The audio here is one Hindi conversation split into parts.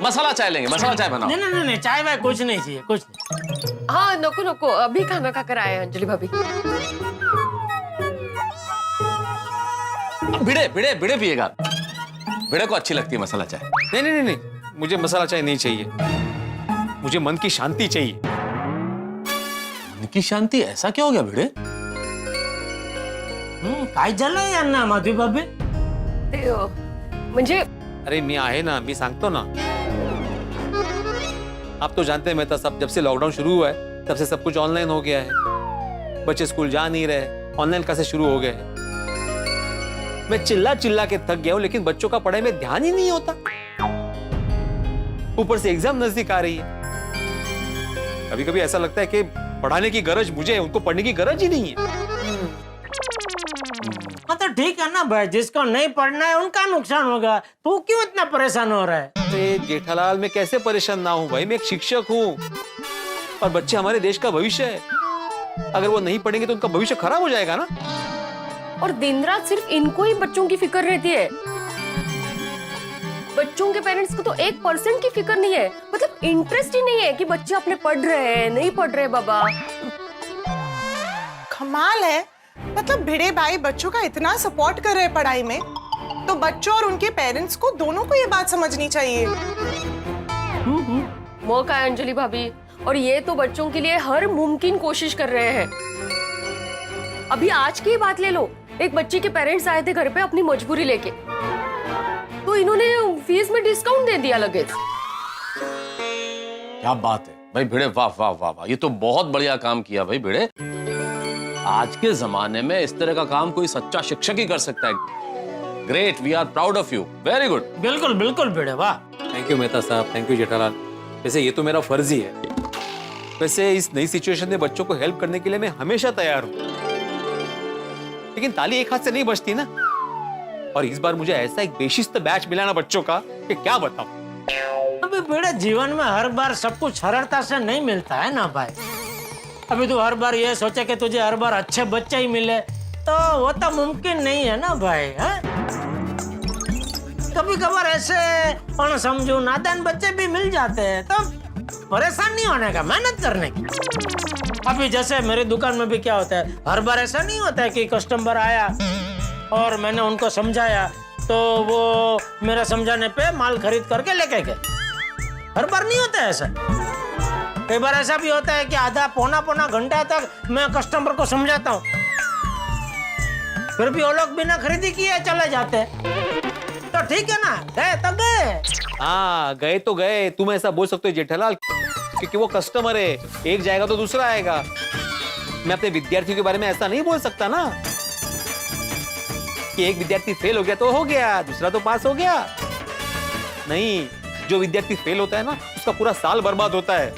मसाला चाय लेंगे, मसाला चाय बनाओ। नहीं, चाय वाय कुछ नहीं चाहिए, कुछ नहीं। हाँ नको नको, अभी खाना खाकर आए हैं अंजलि भाभी। भिड़े भिड़े भिड़े पिएगा, भिड़े को अच्छी लगती है मसाला चाय। नहीं नहीं नहीं, मुझे मसाला चाय नहीं चाहिए, मुझे मन की शांति चाहिए। मन की शांति? ऐसा क्या हो गया भिड़े? काय झालंय यांना माधवी भाभी? ते म्हणजे अरे मी आहे ना, मी सांगतो ना। आप तो जानते हैं मेहता साहब, जब से लॉकडाउन शुरू हुआ है तब से सब कुछ ऑनलाइन हो गया है। बच्चे स्कूल जा नहीं रहे, ऑनलाइन क्लासेस शुरू हो गए हैं। मैं चिल्ला चिल्ला के थक गया हूं, लेकिन बच्चों का पढ़ाई में ध्यान ही नहीं होता। ऊपर से एग्जाम नजदीक आ रही है। कभी कभी ऐसा लगता है कि पढ़ाने की गरज मुझे है, उनको पढ़ने की गरज ही नहीं है। हाँ तो ठीक है ना भाई, जिसको नहीं पढ़ना है उनका नुकसान होगा, तू क्यों इतना परेशान हो रहा है? अरे जेठालाल, मैं कैसे परेशान ना हूं भाई, मैं एक शिक्षक हूं और बच्चे हमारे देश का भविष्य है। अगर वो नहीं पढ़ेंगे तो उनका भविष्य खराब हो जाएगा ना। और दिन रात सिर्फ इनको ही बच्चों की फिक्र रहती है। बच्चों के पेरेंट्स को तो 1% की फिक्र नहीं है, मतलब इंटरेस्ट ही नहीं है कि बच्चे अपने पढ़ रहे हैं नहीं पढ़ रहे। बाबा कमाल है, मतलब भिड़े भाई बच्चों का इतना सपोर्ट कर रहे हैं पढ़ाई में, तो बच्चों और उनके पेरेंट्स को दोनों को ये बात समझनी चाहिए। मौका है अंजलि भाभी, और ये तो बच्चों के लिए हर मुमकिन कोशिश कर रहे हैं। अभी आज की ही बात ले लो, एक बच्ची के पेरेंट्स आए थे घर पे अपनी मजबूरी लेके, तो इन्होंने फीस में डिस्काउंट दे दिया लगेज। क्या बात है भाई भिड़े, वाह वाह वाह वाह, ये तो बहुत बढ़िया काम किया भाई भिड़े। आज के जमाने में इस तरह का काम कोई सच्चा शिक्षक ही कर सकता है। Great, we are proud of you, very good. बिल्कुल बिल्कुल भिड़े, वाह। थैंक यू मेहता साहब, थैंक यू जेठालाल। वैसे ये तो मेरा फर्ज ही है। वैसे इस नई सिचुएशन में बच्चों को हेल्प करने के लिए मैं हमेशा तैयार हूँ, लेकिन ताली एक हाथ से नहीं बजती ना। और इस बार मुझे ऐसा एक बेशिस्त बैच मिला ना बच्चों का कि क्या बताऊं। अभी भिड़े, जीवन में हर बार सब कुछ सरलता से नहीं मिलता है ना भाई। अभी तो हर बार ये सोचे कि तुझे हर बार अच्छे बच्चे ही मिले, तो वो तो मुमकिन नहीं है ना भाई। है कभी कभार ऐसे अनसमझू नादान बच्चे भी मिल जाते हैं, तो परेशान नहीं होने का, मेहनत करने की। अभी जैसे मेरी दुकान में भी क्या होता है, हर बार ऐसा नहीं होता है कि कस्टमर आया और मैंने उनको समझाया तो वो मेरा समझाने पे माल खरीद करके लेके गए। हर बार नहीं होता है ऐसा। कई बार ऐसा भी होता है कि आधा पौना घंटा तक मैं कस्टमर को समझाता हूँ, फिर भी वो लोग बिना खरीदी किए चले जाते हैं। तो ठीक है ना, गए तो गए। हाँ गए तो गए, तुम ऐसा बोल सकते हो जेठालाल, क्योंकि वो कस्टमर है, एक जाएगा तो दूसरा आएगा। मैं अपने विद्यार्थियों के बारे में ऐसा नहीं बोल सकता ना कि एक विद्यार्थी फेल हो गया तो हो गया, दूसरा तो पास हो गया। नहीं, जो विद्यार्थी फेल होता है ना, उसका पूरा साल बर्बाद होता है।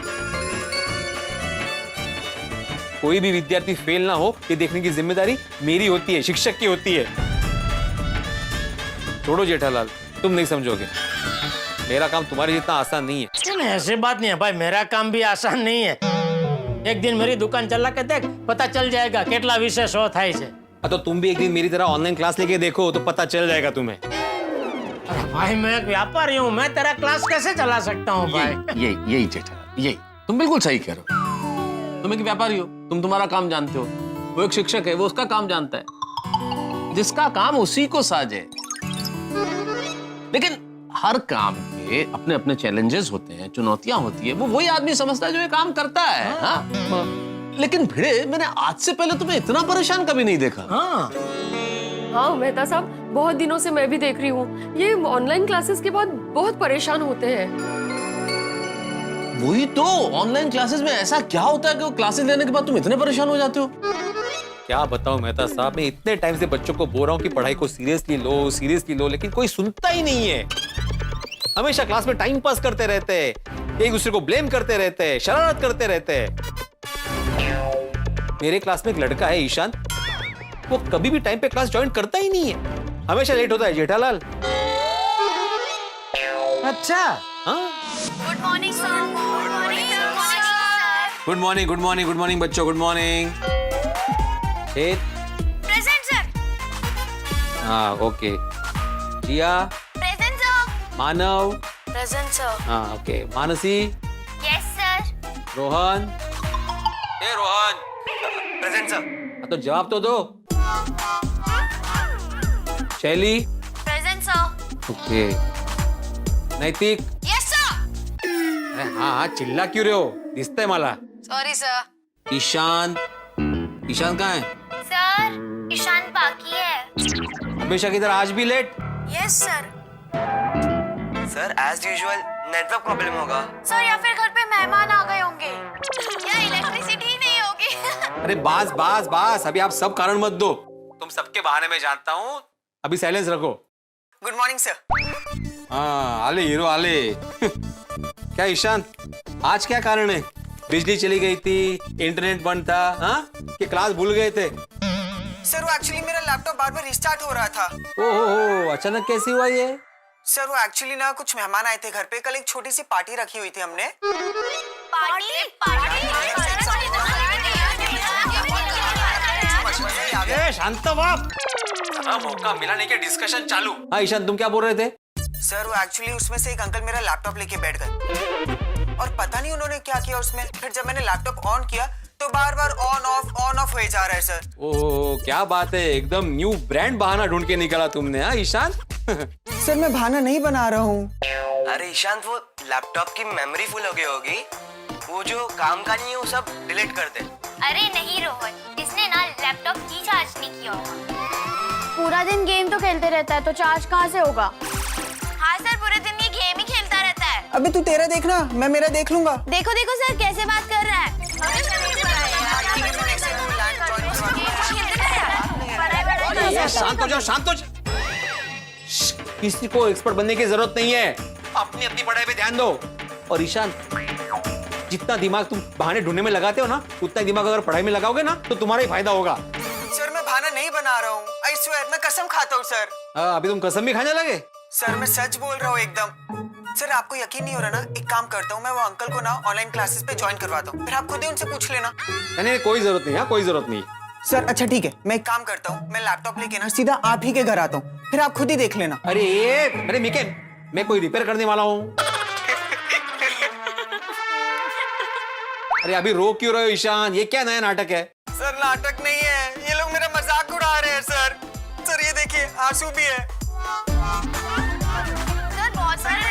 कोई भी विद्यार्थी फेल ना हो, ये देखने की जिम्मेदारी मेरी होती है, शिक्षक की होती है। छोड़ो जेठालाल, तुम नहीं समझोगे, मेरा काम तुम्हारे जितना आसान नहीं है। नहीं, ऐसी बात नहीं है भाई, मेरा काम भी आसान नहीं है। एक दिन मेरी दुकान चला के देख, पता चल जाएगा कितना विषय शो थाय छे। तो तुम भी एक दिन मेरी तरह ऑनलाइन क्लास लेके देखो, तो पता चल जाएगा तुम्हें। अरे भाई, मैं एक व्यापारी हूँ, मैं तेरा क्लास कैसे चला सकता हूँ भाई? यही जेठालाल, यही तुम बिल्कुल सही कह रहे हो। तुम एक व्यापारी हो, तुम तुम्हारा काम जानते हो, वो एक शिक्षक है, वो उसका काम जानता है, जिसका काम उसी को साजे। लेकिन हर काम के अपने अपने चैलेंजेस होते हैं, चुनौतियां होती है, वो वही आदमी समझता है जो ये काम करता है। हाँ? लेकिन भिड़े, मैंने आज से पहले तुम्हें इतना परेशान कभी नहीं देखा। हाँ मेहता साहब, बहुत दिनों से मैं भी देख रही हूँ, ये ऑनलाइन क्लासेस के बाद बहुत परेशान होते हैं। वही तो, ऑनलाइन क्लासेस में ऐसा क्या होता है कि वो क्लासेस लेने के बाद तुम इतने परेशान हो जाते हो? क्या बताऊं मेहता साहब, मैं इतने टाइम से बच्चों को बोल रहा हूँ कि पढ़ाई को सीरियसली लो, लेकिन कोई सुनता ही नहीं है। हमेशा क्लास में टाइम पास करते रहते हैं, एक दूसरे को ब्लेम करते रहते हैं, शरारत करते रहते हैं। मेरे क्लास में एक लड़का है ईशान, वो कभी भी टाइम पे क्लास ज्वाइन करता ही नहीं है, हमेशा लेट होता है जेठालाल। अच्छा, good morning sir. Good morning बच्चों, गुड मॉर्निंग। Present sir. हाँ okay. Jiya. Present sir. Manav. Present sir. हाँ okay. Mansi, yes sir. Rohan, ए रोहन, प्रेजेंट सर। हाँ, तो जवाब तो दो। Shaili, present sir. Okay. Naitik, yes sir. अरे हाँ हाँ, चिल्ला क्यों रहे हो? दिसतंय मला। Sorry sir. ईशान, ईशान कहाँ है? सर ईशान बाकी है। हमेशा की तरह आज भी late? Yes sir. Sir as usual network problem होगा। सर या फिर घर पे मेहमान आ गए होंगे या इलेक्ट्रिसिटी ही नहीं होगी। अरे बास बास बास, अभी आप सब कारण मत दो। तुम सबके बहाने में जानता हूँ, अभी साइलेंस रखो। Good morning sir. हाँ आले हीरो आले। क्या ईशान, आज क्या कारण है? बिजली चली गई थी, इंटरनेट बंद था, हाँ? कि क्लास भूल गए थे? सर वो एक्चुअली मेरा लैपटॉप बार बार रिस्टार्ट हो रहा था। ओहो, अचानक कैसे हुआ ये? सर वो एक्चुअली ना कुछ मेहमान आए थे घर पे, कल एक छोटी सी पार्टी रखी हुई थी हमने। ए शांत बाप, मौका मिला नहीं कि डिस्कशन चालू। हाँ ईशान, तुम क्या बोल रहे थे? सर वो एक्चुअली उसमें से एक अंकल मेरा लैपटॉप लेके बैठ गए और पता नहीं उन्होंने क्या किया उसमें। फिर जब मैंने लैपटॉप ऑन किया तो बार बार ऑन ऑफ हो जा रहा है सर। ओह क्या बात है, एकदम न्यू ब्रांड बहाना ढूंढ के निकाला तुमने। हाँ ईशान। सर मैं बहाना नहीं बना रहा हूँ। अरे ईशांत, वो लैपटॉप की मेमोरी फुल हो गई होगी, वो जो काम का नहीं है वो सब डिलीट कर दे। अरे नहीं रोहन, इसने ना लैपटॉप की चार्ज नहीं किया होगा। पूरा दिन गेम तो खेलते रहता है तो चार्ज कहाँ से होगा? हाँ सर, पूरे दिन ये गेम ही खेलता रहता है। अबे तू तेरा देखना, मैं मेरा देख लूंगा। देखो देखो सर कैसे बात कर रहा है। शांत हो जाओ, शांत हो जाओ। किसी को एक्सपर्ट बनने की जरूरत नहीं है, अपनी अपनी पढ़ाई पे ध्यान दो। और ईशान, जितना दिमाग तुम बहाने ढूंढने में लगाते हो ना, उतना ही दिमाग अगर पढ़ाई में लगाओगे ना तो तुम्हारा ही फायदा होगा। सर मैं बहाना नहीं बना रहा हूँ, आई स्वेयर, मैं कसम खाता हूँ सर। अभी तुम कसम भी खाने लगे? सर मैं सच बोल रहा हूँ एकदम। सर आपको यकीन नहीं हो रहा ना, एक काम करता हूँ, मैं वो अंकल को ना ऑनलाइन क्लासेस पे ज्वाइन करवाता हूँ, फिर आप खुद ही उनसे पूछ लेना। नहीं कोई जरूरत नहीं है, कोई जरूरत नहीं। सर अच्छा ठीक है, मैं एक काम करता हूँ, मैं लैपटॉप लेके ना सीधा आप ही के घर आता हूँ, फिर आप खुद ही देख लेना। अरे मिके, मैं कोई रिपेयर करने वाला हूँ? अरे अभी रो क्यों रहे हो ईशान, ये क्या नया नाटक है? सर नाटक नहीं है, ये लोग मेरा मजाक उड़ा रहे हैं सर। सर ये देखिए आंसू भी है। सर बहुत सारे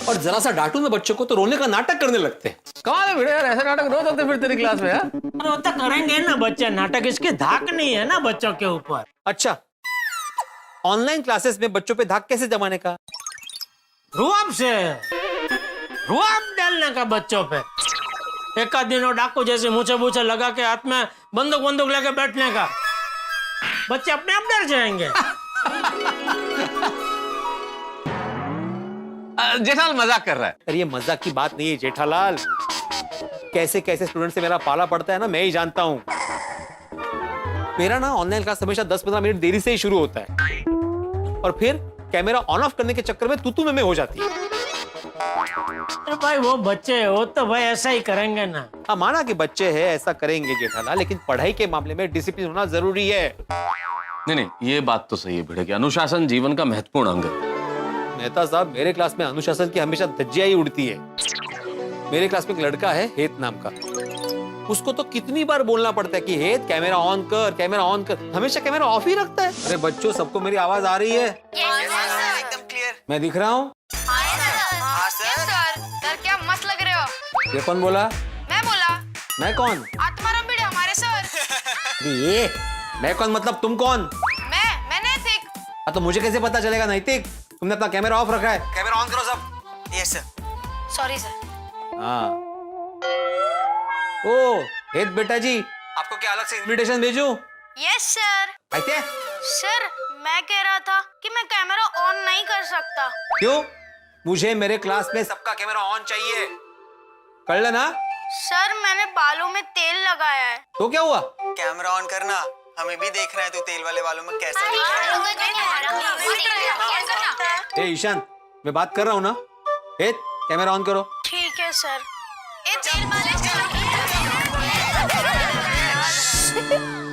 और जरा सा डांटू ना बच्चों को तो रोने का नाटक करने लगते हैं। कमाल है भिड़े यार, ऐसे नाटक रोज होते फिर तेरी क्लास में यार। अरे वो तो करेंगे ना बच्चे नाटक, इसकी धाक नहीं है ना बच्चों के ऊपर। अच्छा, ऑनलाइन क्लासेस में बच्चों पे धाक कैसे जमाने का? रुआब से, रुआब डालने का बच्चों पे। एक आध दिन डाकू जैसे मुझे बूछे लगा के हाथ में बंदूक लेके बैठने का, बच्चे अपने आप डर जाएंगे। जेठालाल मजाक कर रहा है। अरे ये मजाक की बात नहीं है जेठालाल, कैसे कैसे स्टूडेंट से मेरा पाला पड़ता है ना, मैं ही जानता हूँ। मेरा ना ऑनलाइन क्लास हमेशा 10-15 मिनट देरी से ही शुरू होता है और फिर कैमरा ऑन ऑफ करने के चक्कर में तू में हो जाती है। अरे भाई वो बच्चे हो तो भाई ऐसा ही करेंगे ना। हाँ माना कि बच्चे हैं ऐसा करेंगे जेठालाल, लेकिन पढ़ाई के मामले में डिसिप्लिन होना जरूरी है। नहीं, ये बात तो सही है भिड़े कि अनुशासन जीवन का महत्वपूर्ण अंग है। मेहता साहब, मेरे क्लास में अनुशासन की हमेशा धज्जियां ही उड़ती है। मेरे क्लास में एक लड़का है हेत नाम का, उसको तो कितनी बार बोलना पड़ता है कि हेत कैमरा ऑन कर, कैमरा ऑन कर, हमेशा कैमरा ऑफ ही रखता है। अरे बच्चों, सबको मेरी आवाज आ रही है? एकदम क्लियर। मैं दिख रहा हूँ? हाँ सर। सर क्या मस्त लग रहे हो। ये कौन बोला? मैं बोला। मैं कौन? आत्माराम भिड़े हमारे सर। ये मैं कौन मतलब तुम कौन? मैं नैतिक। हाँ तो मुझे कैसे पता चलेगा नैतिक? तुमने अपना कैमरा ऑफ रखा है, कैमरा ऑन करो सब। Yes sir. Sorry sir. हाँ। ओ हेत बेटा जी, आपको क्या अलग से इनविटेशन भेजूं? Yes sir. आते? सर मैं कह रहा था कि मैं कैमरा ऑन नहीं कर सकता। क्यों? मुझे मेरे क्लास में सबका कैमरा ऑन चाहिए। कर लेना। सर मैंने बालों में तेल लगाया है। तो क्या हुआ? कैमरा ऑन करना, हमें भी देखना है तू तेल वाले बालों में कैसा दिख रहा है। ए ईशान, मैं बात कर रहा हूँ ना। हेत कैमरा ऑन करो। ठीक है सर। ए तेल वाले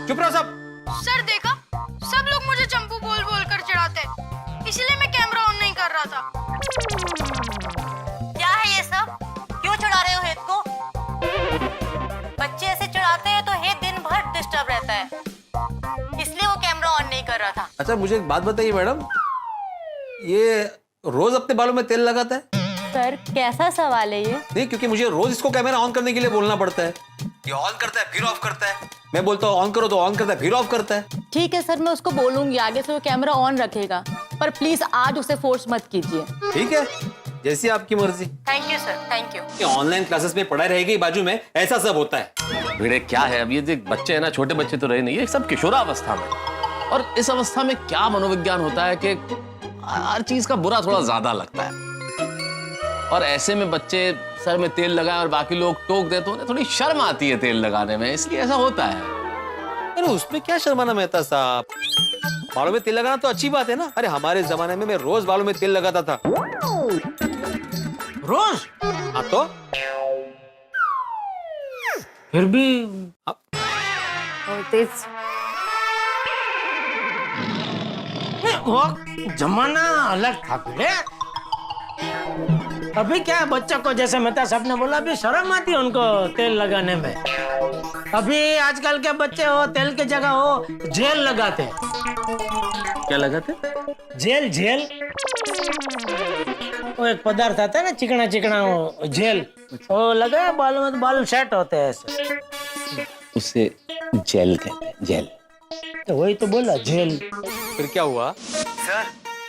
चुप रहो सब। सर देखा, सब लोग मुझे चंपू बोल अच्छा मुझे एक बात बताइए मैडम, ये रोज अपने बालों में तेल लगाता है? सर कैसा सवाल है ये? नहीं, क्योंकि मुझे रोज इसको कैमरा ऑन करने के लिए बोलना पड़ता है। ये ऑन करता है फिर ऑफ करता है, मैं बोलता हूँ ऑन करो तो ऑन करता है फिर ऑफ करता है। ठीक है सर, मैं उसको बोलूंगी आगे से वो कैमरा ऑन रखेगा, पर प्लीज आज उसे फोर्स मत कीजिए। ठीक है, जैसी आपकी मर्जी। Thank you sir, thank you. Online classes में पढ़ाई रहेगी बाजू में, ऐसा सब होता है। भिड़े क्या है, अब ये जो बच्चे हैं ना, छोटे बच्चे तो रहे नहीं, ये सब किशोरावस्था में, और इस अवस्था में क्या मनोविज्ञान होता है कि हर चीज का बुरा थोड़ा ज्यादा लगता है, और ऐसे में बच्चे सर में तेल लगाए और बाकी लोग टोक दे तो उन्हें थोड़ी शर्म आती है तेल लगाने में, इसलिए ऐसा होता है। अरे उसमें क्या शर्माना मेहता साहब, बालों में तेल लगाना तो अच्छी बात है ना। अरे हमारे जमाने में मैं रोज बालों में तेल लगाता था। रोज? हाँ तो फिर भी तेज वो जमाना अलग था भिड़े। अभी क्या है, बच्चों को जैसे मेहता साहब ने बोला, अभी शर्म आती है उनको तेल लगाने में। अभी आजकल के बच्चे हो तेल की जगह हो जेल लगाते हैं। क्या लगाते? जेल जेल, वो एक पदार्थ आता है ना चिकना चिकना, वो जेल, वो लगा बालों में तो बाल सेट होते हैं ऐसे। उसे जेल कहते हैं, जेल। तो वही तो बोला जेल। फिर क्या हुआ? सर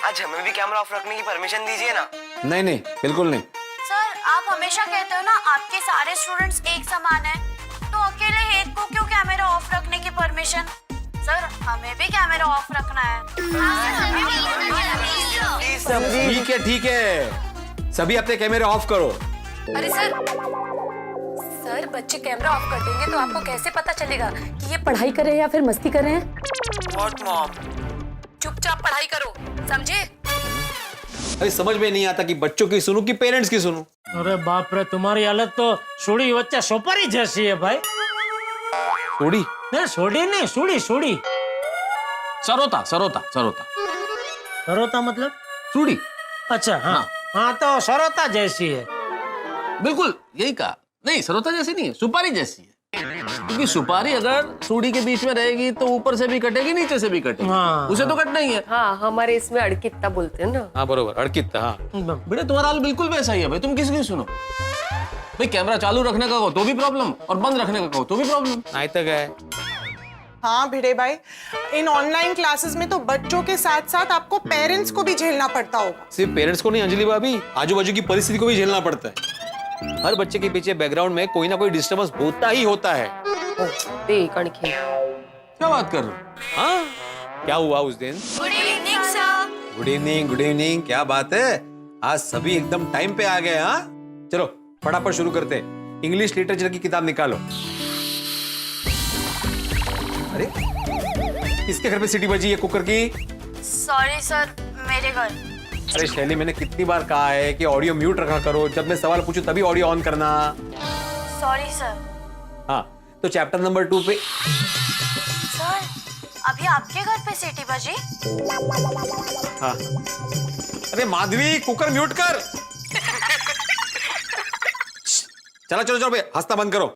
आज हमें भी कैमरा ऑफ रखने की परमिशन दीजिए ना। नहीं नहीं, बिल्कुल नहीं। सर आप हमेशा कहते हो ना आपके सारे स्टूडेंट्स एक समान हैं, तो अकेले हेत को क्यों कैमरा ऑफ रखने की परमिशन? सर हमें भी कैमरा ऑफ रखना है। ठीक है ठीक है, सभी अपने कैमरे ऑफ करो। अरे सर बच्चे कैमरा ऑफ कर देंगे तो आपको कैसे पता चलेगा कि ये पढ़ाई कर रहे हैं या फिर मस्ती कर रहे हैं? What mom? चुपचाप पढ़ाई करो, समझे? अरे समझ में नहीं आता कि बच्चों की सुनूं कि पेरेंट्स की सुनूं। अरे बाप रे, तुम्हारी हालत तो सूड़ी बच्चा सोपारी जैसी है भाई। थोड़ी नहीं सूड़ी नहीं, सूड़ी सूड़ी। सरोता सरोता सरोता सरोता मतलब? सूड़ी। अच्छा हाँ हाँ, तो सरोता जैसी है। बिल्कुल यही कहा। नहीं, सरोता जैसी नहीं है, सुपारी जैसी है। क्योंकि सुपारी अगर सूड़ी के बीच में रहेगी तो ऊपर से भी कटेगी नीचे से भी कटेगी। हाँ। उसे तो कटना ही है। हाँ, हमारे इसमें अड़कित्ता बोलते हैं ना। हाँ बरोबर, अड़कित। हाँ बेटा तुम्हारा हाल बिल्कुल वैसा ही है भाई, तुम किसकी सुनो भाई? कैमरा चालू रखने का कहो तो भी प्रॉब्लम, और बंद रखने का कहो तो भी प्रॉब्लम। आज तक है। हाँ भिड़े भाई, इन ऑनलाइन क्लासेस में तो बच्चों के साथ साथ आपको पेरेंट्स को भी झेलना पड़ता होगा। सिर्फ पेरेंट्स को नहीं अंजलि भाभी, आजू बाजू की परिस्थिति को भी झेलना पड़ता है। हर बच्चे के पीछे बैकग्राउंड में कोई ना कोई डिस्टर्बेंस होता ही होता है। कणखी क्या बात कर रहे हो? हाँ क्या हुआ उस दिन? Good evening sir. Good evening, good evening. क्या बात है, आज सभी एकदम टाइम पे आ गए। हाँ चलो फटाफट शुरू करते हैं। इंग्लिश लिटरेचर की किताब निकालो। अरे किसके घर पे सीटी बजी है कुकर की? सॉरी सर, मेरे घर। अरे शैली, मैंने कितनी बार कहा है कि ऑडियो म्यूट रखा करो, जब मैं सवाल पूछूं तभी ऑडियो ऑन करना। Sorry sir. हाँ तो चैप्टर नंबर 2 पे। सर अभी आपके घर पे सीटी बजी? हाँ अरे माधवी, कुकर म्यूट कर। चलो चलो चलो भाई, हंसना बंद करो।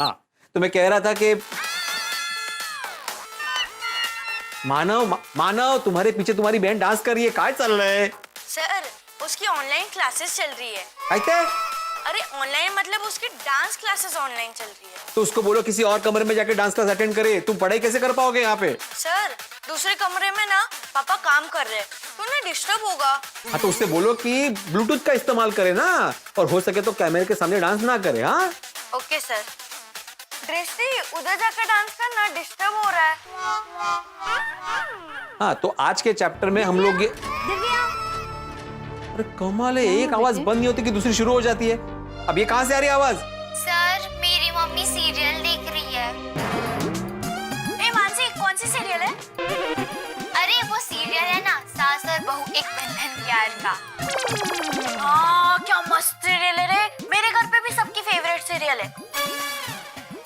हाँ तो मैं कह रहा था कि मानव तुम्हारे पीछे तुम्हारी बहन डांस कर रही है, क्या चल रहा है? सर उसकी ऑनलाइन क्लासेस चल रही है। आते? अरे ऑनलाइन मतलब उसकी डांस क्लासेस ऑनलाइन चल रही है। तो उसको बोलो किसी और कमरे में जाके डांस क्लास अटेंड करे, तुम पढ़ाई कैसे कर पाओगे यहाँ पे? सर दूसरे कमरे में ना पापा काम कर रहे हैं, तो उन्हें डिस्टर्ब होगा। हाँ तो उससे बोलो कि ब्लूटूथ का इस्तेमाल करे ना, और हो सके तो कैमरे के सामने डांस ना करे। हाँ ओके सर। दृष्टि उधर जाकर डांस करना, डिस्टर्ब हो रहा है। हाँ तो आज के चैप्टर में हम लोग अरे कमाल है, एक आवाज बंद नहीं होती कि दूसरी शुरू हो जाती है। अब ये कहां से आ रही है आवाज? सर मेरी मम्मी सीरियल देख रही है। ए मानसी, कौन सी सीरियल है? अरे वो सीरियल है ना, सास और बहू एक बंधन प्यार का। हाँ क्या मस्त सीरियल है रे, मेरे घर पे भी सबकी फेवरेट सीरियल है।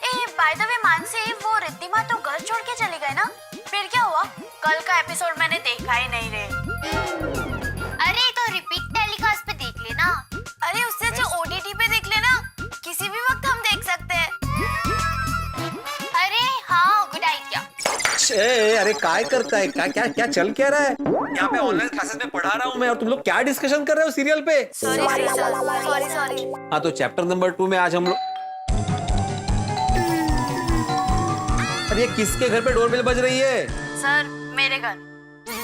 ए बाय द वे मानसी, वो रिद्धिमा तो घर छोड़ के चली गई ना, फिर क्या हुआ? कल का एपिसोड मैंने देखा ही नहीं रे। अरे तो रिपीट टेलीकास्ट पे देख लेना। अरे उससे जो ओटीटी पे देख लेना, किसी भी वक्त हम देख सकते हैं। अरे हाँ गुड आइडिया। अरे काय करता है, क्या क्या क्या चल क्या रहा है यहाँ पे? ऑनलाइन क्लासेस में पढ़ा रहा हूँ मैं और तुम लोग क्या डिस्कशन कर रहे हो सीरियल पे? Sorry sorry. हाँ तो चैप्टर नंबर 2 में आज हम लोग, अरे ये किसके घर पे डोरबेल बज रही है? सर मेरे घर।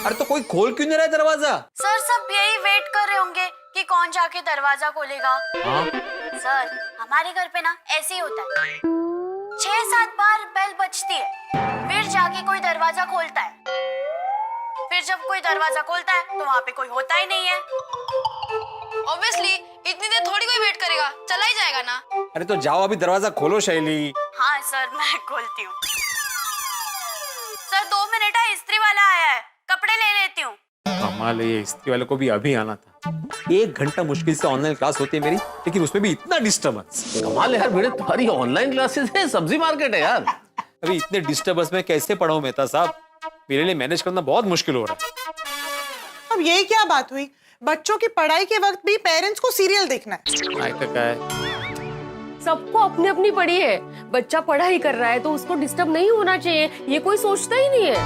अरे तो कोई खोल क्यों नहीं रहा है दरवाजा? सर सब यही वेट कर रहे होंगे कि कौन जाके दरवाजा खोलेगा। हाँ सर हमारे घर पे ना ऐसे ही होता है, 6-7 बार बेल बजती है, फिर जाके कोई दरवाजा खोलता है। फिर जब कोई दरवाजा खोलता है तो वहाँ पे कोई होता ही नहीं है। ऑब्वियसली इतनी देर थोड़ी कोई वेट करेगा, चला ही जाएगा ना। अरे तो जाओ अभी दरवाजा खोलो शैली। हाँ सर मैं खोलती हूँ। सर 2 मिनट है, इस्त्री वाला आया है, कपड़े ले लेती हूँ। कमाल है, ये इस्त्री वाले को भी अभी आना था। 1 घंटा मुश्किल से ऑनलाइन क्लास होती है मेरी, लेकिन उसमें भी इतना डिस्टर्बेंस। कमाल है यार भिड़े, तुम्हारी ऑनलाइन क्लासेस है, सब्जी मार्केट है यार। अभी इतने डिस्टर्बेंस में कैसे पढ़ाऊं मेहता साहब? मेरे लिए मैनेज करना बहुत मुश्किल हो रहा है। अब ये क्या बात हुई? बच्चों की पढ़ाई के वक्त भी पेरेंट्स को सीरियल देखना है। नहीं तो क्या है? सबको अपनी अपनी पड़ी है। बच्चा पढ़ाई कर रहा है तो उसको डिस्टर्ब नहीं होना चाहिए, ये कोई सोचता ही नहीं है।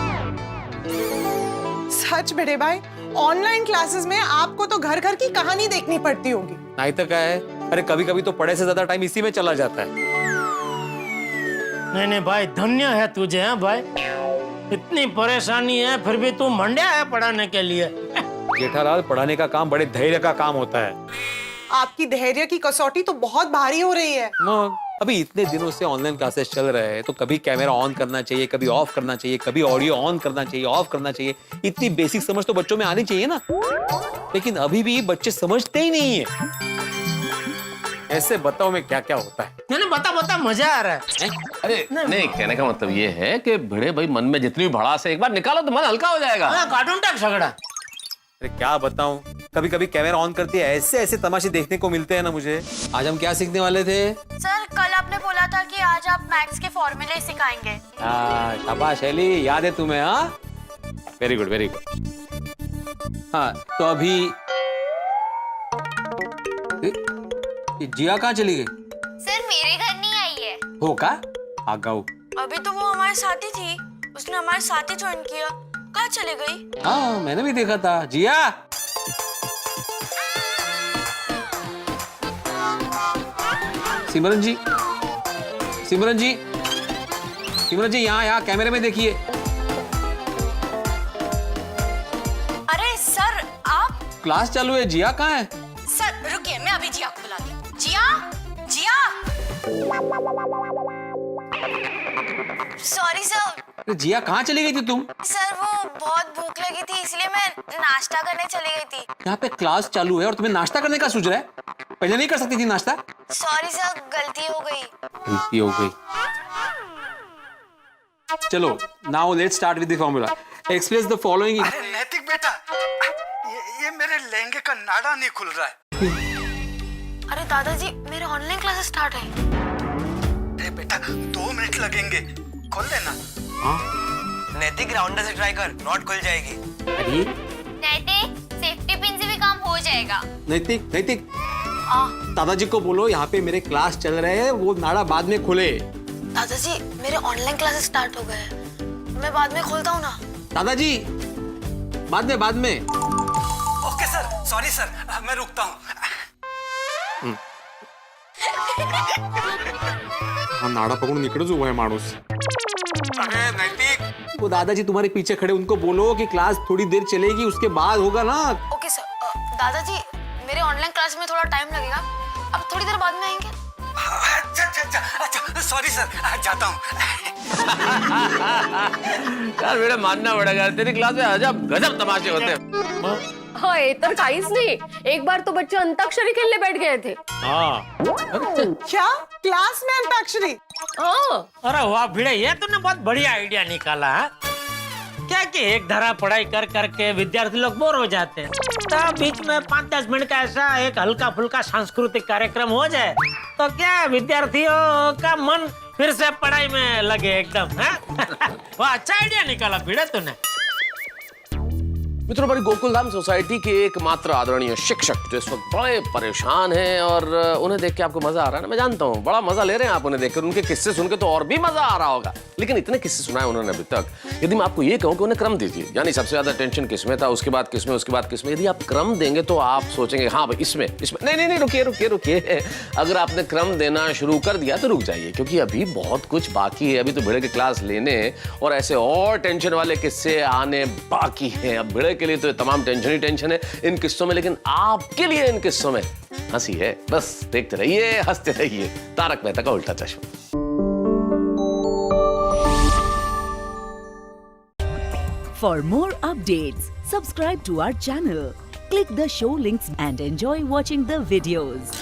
सच भिड़े भाई, ऑनलाइन क्लासेस में आपको तो घर घर की कहानी देखनी पड़ती होगी। नहीं तो क्या है? अरे कभी कभी तो पढ़े से ज्यादा टाइम इसी में चला जाता है। नहीं भाई, धन्य है तुझे। हैं भाई, इतनी परेशानी है फिर भी तू मंड्या है पढ़ाने के लिए। जेठालाल, पढ़ाने का काम बड़े धैर्य का काम होता है। आपकी धैर्य की कसौटी तो बहुत भारी हो रही है। अभी इतने दिनों से ऑनलाइन क्लासेस चल रहे हैं तो कभी कैमरा ऑन करना चाहिए, कभी ऑफ करना चाहिए, कभी ऑडियो ऑन करना चाहिए, ऑफ करना चाहिए। इतनी बेसिक समझ तो बच्चों में आनी चाहिए ना। लेकिन अभी भी बच्चे समझते ही नहीं है। ऐसे बताओ मैं क्या क्या होता है? नहीं बता मजा आ रहा है। अरे नहीं, कहने का मतलब ये है कि भिड़े भाई मन में जितनी भी भड़ास है एक बार निकालो तो मन हल्का हो जाएगा। कार्टून टाइप झगड़ा। अरे क्या बताऊं, कभी कभी कैमरा ऑन करती है, ऐसे ऐसे तमाशे देखने को मिलते हैं ना मुझे। आज हम क्या सीखने वाले थे? सर कल आपने बोला था कि आज आप मैथ्स के फॉर्मूले सिखाएंगे। शाबाश शैली, याद है तुम्हें? हाँ, वेरी गुड वेरी गुड। हाँ तो अभी जिया कहाँ चली गई? सर मेरे घर नहीं आई है। हो का आगाऊ। अभी तो वो हमारे साथ ही थी, उसने हमारे साथ ही ज्वाइन किया। कहाँ चली गई? हाँ मैंने भी देखा था। जिया, सिमरन जी, सिमरन जी, सिमरन जी, यहाँ कैमरे में देखिए। अरे सर आप? क्लास चालू है। जिया कहाँ है? सर रुकिए, मैं अभी जिया को बुलाती हूँ। जिया, जिया। Sorry sir. जिया कहाँ चली गई थी तुम? सर वो बहुत भूख लगी थी इसलिए मैं नाश्ता करने चली गई थी। यहाँ पे क्लास चालू है और तुम्हें नाश्ता करने का सूझ रहा है? पहले नहीं कर सकती थी नाश्ता? सॉरी सर, गलती हो गई। गलती हो गई। चलो now let's start with the formula. Express the following. अरे नैतिक बेटा, ये मेरे लहंगे का नाड़ा नहीं खुल रहा है। अरे दादाजी, मेरे ऑनलाइन क्लासेस स्टार्ट है। अरे बेटा 2 मिनट लगेंगे, खोल देना। नैतिक राउंडर से ट्राई कर, नॉट खुल जाएगी। अरे नैतिक, सेफ्टी पिन से भी काम हो जाएगा। नैतिक, नैतिक, दादाजी को बोलो यहाँ पे मेरे क्लास चल रहे हैं, वो नाड़ा बाद में खोले। दादाजी मेरे ऑनलाइन क्लासेस स्टार्ट हो गए हैं, मैं बाद में खोलता हूँ ना। दादाजी बाद में। ओके सर, सॉरी सर, मैं रुकता हूँ। हाँ नाड़ा पकड़ून इकड़ेच उभा है माणूस। अरे नैतिक, वो दादाजी तुम्हारे पीछे खड़े, उनको बोलो कि क्लास थोड़ी देर चलेगी, उसके बाद होगा ना। Okay sir. दादाजी मेरे ऑनलाइन क्लास में थोड़ा टाइम लगेगा, अब थोड़ी देर बाद में आएंगे। अच्छा सॉरी सर, जाता हूँ। यार बेटा मानना पड़ेगा, तेरी क्लास में अजब गजब तमाशे होते हैं। होय तर काहीच नाही, एक बार तो बच्चे अंताक्षरी खेलने बैठ गए थे। क्या क्लास में अंताक्षरी? हाँ। अरे वाह भिड़े, ये तूने बहुत बढ़िया आइडिया निकाला है। क्या कि एक धारा पढ़ाई कर करके विद्यार्थी लोग बोर हो जाते हैं, तो बीच में 5-10 मिनट का ऐसा एक हल्का फुल्का सांस्कृतिक कार्यक्रम हो जाए तो क्या विद्यार्थियों का मन फिर से पढ़ाई में लगे एकदम। वाह अच्छा आइडिया निकाला भिड़े तूने। मित्रों, हमारी गोकुलधाम सोसाइटी के एकमात्र आदरणीय शिक्षक जो इस वक्त बड़े परेशान हैं और उन्हें देख के आपको मजा आ रहा है ना, मैं जानता हूँ बड़ा मजा ले रहे हैं आप उन्हें देखकर, उनके किस्से सुनकर तो और भी मजा आ रहा होगा, लेकिन इतने किस्से सुनाए उन्होंने अभी तक। यदि मैं आपको ये कहूँ कि उन्हें क्रम दीजिए, यानी सबसे ज्यादा टेंशन किसमें था, उसके बाद किसमें, उसके बाद किसमें, यदि आप क्रम देंगे तो आप सोचेंगे हाँ भाई इसमें इसमें, नहीं, रुकिए। अगर आपने क्रम देना शुरू कर दिया तो रुक जाइए, क्योंकि अभी बहुत कुछ बाकी है। अभी तो भिड़े की क्लास लेने और ऐसे और टेंशन वाले किस्से आने बाकी हैं। अब भिड़े के लिए तो तमाम टेंशन ही टेंशन है इन किस्सों में, लेकिन आपके लिए इन किस्सों में हंसी है। बस देखते रहिए, हंसते रहिए। तारक मेहता का उल्टा चश्मा। For more updates, subscribe to our channel, click the show links and enjoy watching the videos.